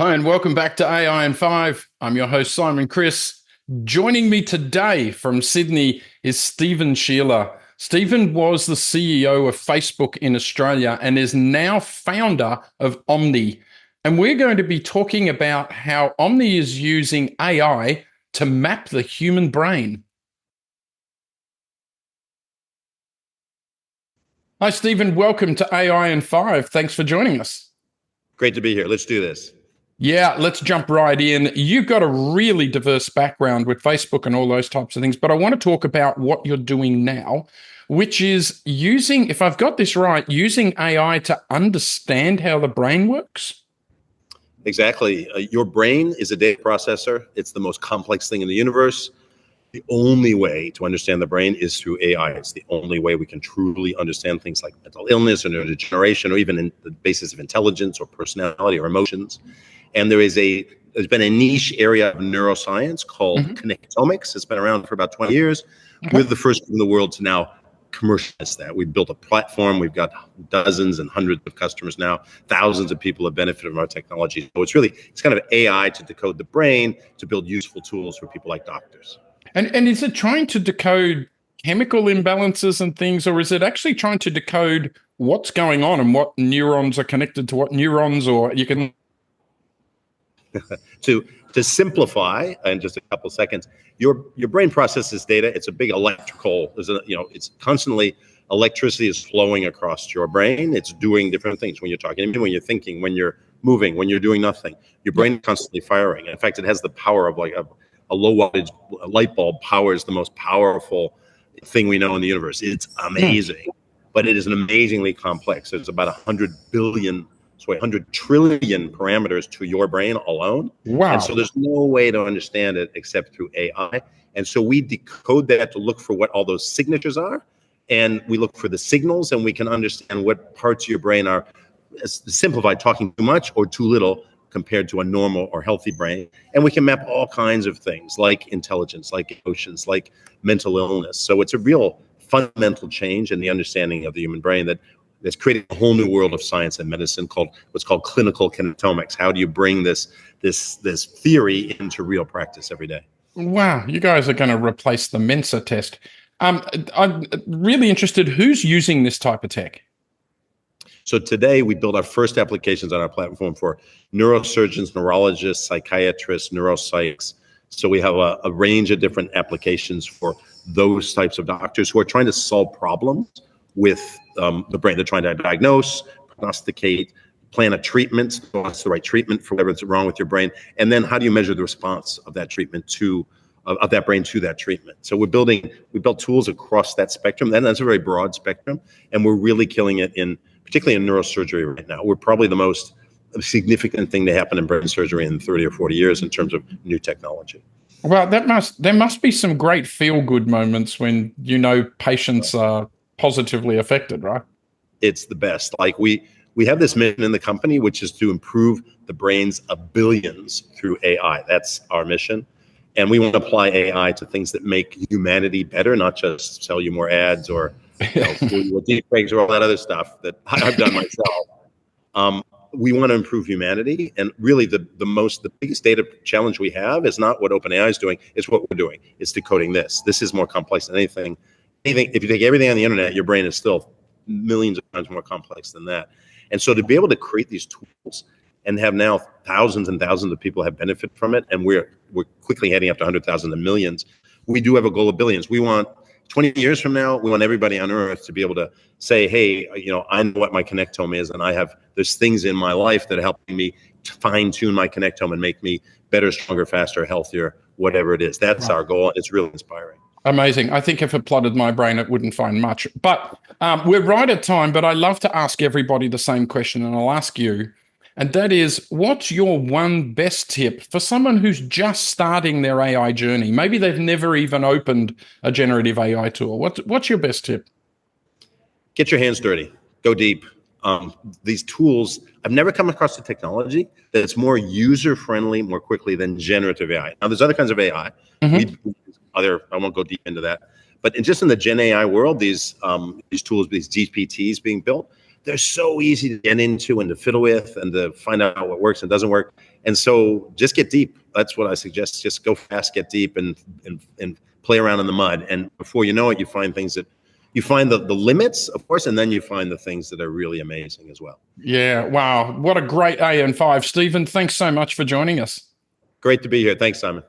Hi, and welcome back to AI in 5. I'm your host, Simon Chris. Joining me today from Sydney is Stephen Scheeler. Stephen was the CEO of Facebook in Australia and is now founder of Omni. And we're going to be talking about how Omni is using AI to map the human brain. Hi, Stephen. Welcome to AI in 5. Thanks for joining us. Great to be here. Let's do this. Yeah, let's jump right in. You've got a really diverse background with Facebook and all those types of things, but I want to talk about what you're doing now, which is using, if I've got this right, using AI to understand how the brain works. Exactly. Your brain is a data processor. It's the most complex thing in the universe. The only way to understand the brain is through AI. It's the only way we can truly understand things like mental illness or neurodegeneration or even in the basis of intelligence or personality or emotions. And there's been a niche area of neuroscience called connectomics. It's been around for about 20 years. We're the first in the world to now commercialize that. We've built a platform. We've got dozens and hundreds of customers now. Thousands of people have benefited from our technology. So it's kind of AI to decode the brain to build useful tools for people like doctors. And is it trying to decode chemical imbalances and things, or is it actually trying to decode what's going on and what neurons are connected to what neurons, or you can... To simplify in just a couple seconds, your brain processes data. It's a big electrical. It's constantly electricity is flowing across your brain. It's doing different things when you're talking, when you're thinking, when you're moving, when you're doing nothing. Your brain is constantly firing. In fact, it has the power of like a low wattage light bulb powers the most powerful thing we know in the universe. It's amazing, but it is an amazingly complex. There's about 100 trillion parameters to your brain alone. Wow. And so there's no way to understand it except through AI. And so we decode that to look for what all those signatures are. And we look for the signals, and we can understand what parts of your brain are simplified, talking too much or too little compared to a normal or healthy brain. And we can map all kinds of things like intelligence, like emotions, like mental illness. So it's a real fundamental change in the understanding of the human brain that's creating a whole new world of science and medicine called what's called clinical connectomics. How do you bring this theory into real practice every day? Wow, you guys are going to replace the Mensa test. I'm really interested, who's using this type of tech? So today we built our first applications on our platform for neurosurgeons, neurologists, psychiatrists, neuropsychs. So we have a range of different applications for those types of doctors who are trying to solve problems with the brain. They're trying to diagnose, prognosticate, plan a treatment. What's the right treatment for whatever's wrong with your brain? And then how do you measure the response of that treatment of that brain to that treatment? So we built tools across that spectrum. And that's a very broad spectrum. And we're really killing it particularly in neurosurgery right now. We're probably the most significant thing to happen in brain surgery in 30 or 40 years in terms of new technology. Well, there must be some great feel-good moments when patients are positively affected, right? It's the best. Like we have this mission in the company, which is to improve the brains of billions through AI. That's our mission. And we want to apply AI to things that make humanity better, not just sell you more ads or deep fakes or all that other stuff that I've done myself. We want to improve humanity. And really the biggest data challenge we have is not what OpenAI is doing, it's what we're doing. It's decoding this. This is more complex than anything. If you take everything on the internet, your brain is still millions of times more complex than that. And so to be able to create these tools and have now thousands and thousands of people have benefit from it, and we're quickly heading up to 100,000 and millions, we do have a goal of billions. We want 20 years from now, we want everybody on Earth to be able to say, hey, I know what my connectome is, and there's things in my life that are helping me to fine tune my connectome and make me better, stronger, faster, healthier, whatever it is. That's our goal. It's really inspiring. Amazing. I think if it plotted my brain, it wouldn't find much. But we're right at time, but I love to ask everybody the same question, and I'll ask you. And that is, what's your one best tip for someone who's just starting their AI journey? Maybe they've never even opened a generative AI tool. What's your best tip? Get your hands dirty. Go deep. These tools, I've never come across a technology that's more user-friendly more quickly than generative AI. Now, there's other kinds of AI. I won't go deep into that. But just in the Gen AI world, these tools, these GPTs being built, they're so easy to get into and to fiddle with and to find out what works and doesn't work. And so just get deep. That's what I suggest. Just go fast, get deep, and play around in the mud. And before you know it, you find things that you find the limits, of course, and then you find the things that are really amazing as well. Yeah. Wow. What a great AN5. Stephen, thanks so much for joining us. Great to be here. Thanks, Simon.